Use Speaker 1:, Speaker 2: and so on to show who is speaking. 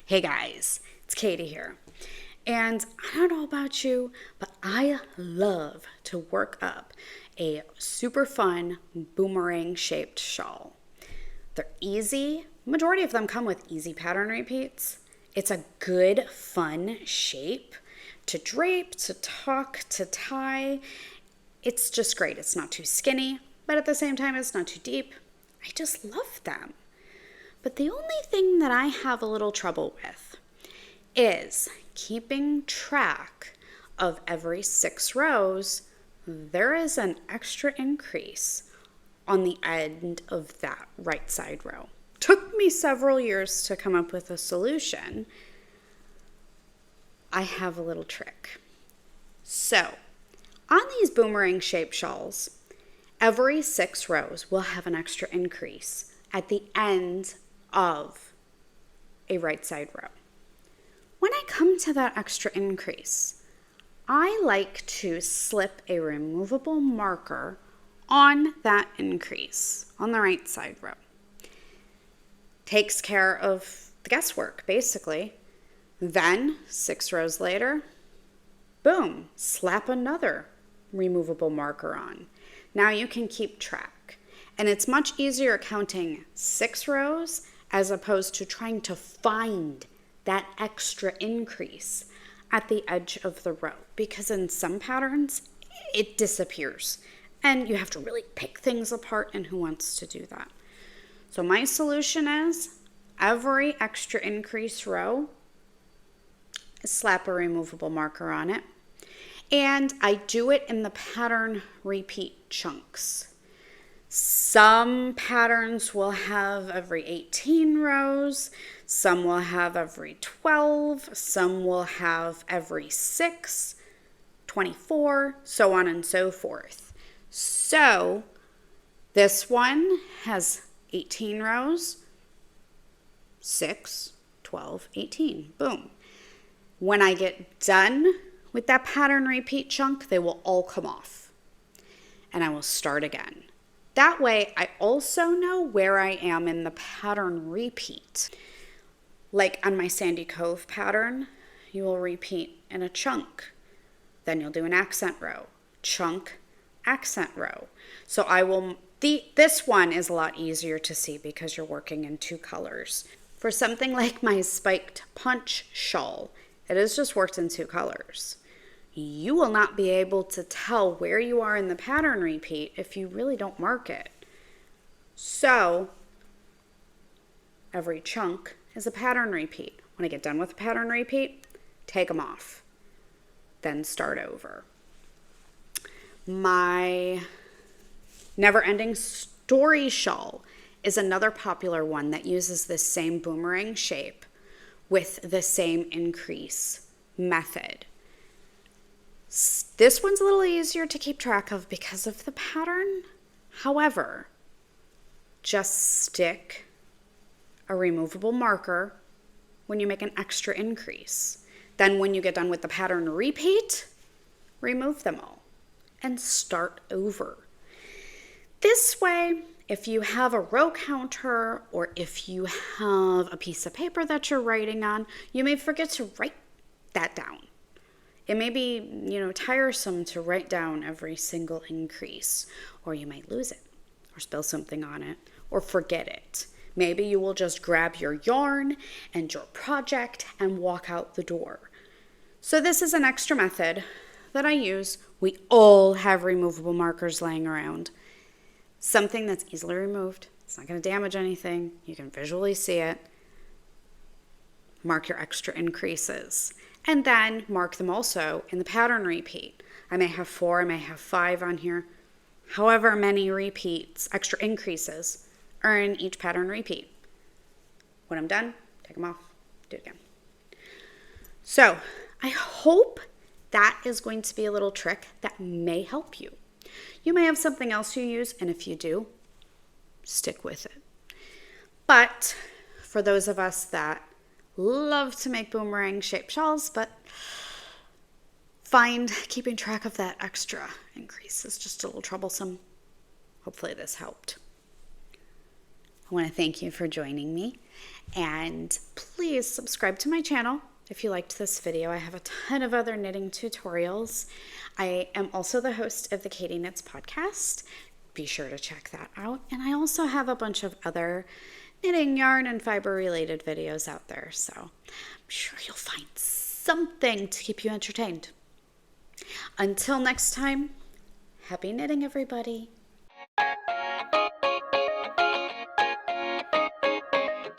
Speaker 1: Hey guys, it's Katie here. And I don't know about you, but I love to work up a super fun boomerang shaped shawl. They're easy. Majority of them come with easy pattern repeats. It's a good, fun shape to drape, to tuck, to tie. It's just great. It's not too skinny, but at the same time, it's not too deep. I just love them. But the only thing that I have a little trouble with is keeping track of every 6 rows. There is an extra increase on the end of that right side row. Took me several years to come up with a solution. I have a little trick. So, on these boomerang shaped shawls, every 6 rows will have an extra increase at the end of a right side row. When I come to that extra increase, I like to slip a removable marker on that increase on the right side row. Takes care of the guesswork, basically. Then, 6 rows later, boom, slap another removable marker on. Now you can keep track. And it's much easier counting 6 rows as opposed to trying to find that extra increase at the edge of the row. Because in some patterns, it disappears. And you have to really pick things apart, and who wants to do that? So my solution is every extra increase row, slap a removable marker on it. And I do it in the pattern repeat chunks. Some patterns will have every 18 rows, some will have every 12, some will have every 6, 24, so on and so forth. So this one has 18 rows, 6, 12, 18, boom. When I get done with that pattern repeat chunk, they will all come off and I will start again. That way, I also know where I am in the pattern repeat. Like on my Sandy Cove pattern, you will repeat in a chunk. Then you'll do an accent row, chunk, accent row. So this one is a lot easier to see because you're working in 2 colors. For something like my spiked punch shawl, it is just worked in 2 colors. You will not be able to tell where you are in the pattern repeat if you really don't mark it. So, every chunk is a pattern repeat. When I get done with a pattern repeat, take them off. Then start over. My never-ending story shawl is another popular one that uses this same boomerang shape with the same increase method. This one's a little easier to keep track of because of the pattern. However, just stick a removable marker when you make an extra increase. Then when you get done with the pattern repeat, remove them all and start over. This way, if you have a row counter or if you have a piece of paper that you're writing on, you may forget to write that down. It may be, tiresome to write down every single increase, or you might lose it, or spill something on it, or forget it. Maybe you will just grab your yarn and your project and walk out the door. So this is an extra method that I use. We all have removable markers laying around. Something that's easily removed. It's not going to damage anything. You can visually see it. Mark your extra increases. And then mark them also in the pattern repeat. I may have 4, I may have 5 on here. However many repeats, extra increases, are in each pattern repeat. When I'm done, take them off, do it again. So, I hope that is going to be a little trick that may help you. You may have something else you use, and if you do, stick with it. But for those of us that love to make boomerang shaped shawls, but find keeping track of that extra increase is just a little troublesome. Hopefully this helped. I want to thank you for joining me, And please subscribe to my channel if you liked this video. I have a ton of other knitting tutorials. I am also the host of the Katie Knits podcast. Be sure to check that out. And I also have a bunch of other knitting, yarn, and fiber related videos out there. So I'm sure you'll find something to keep you entertained. Until next time, happy knitting, everybody.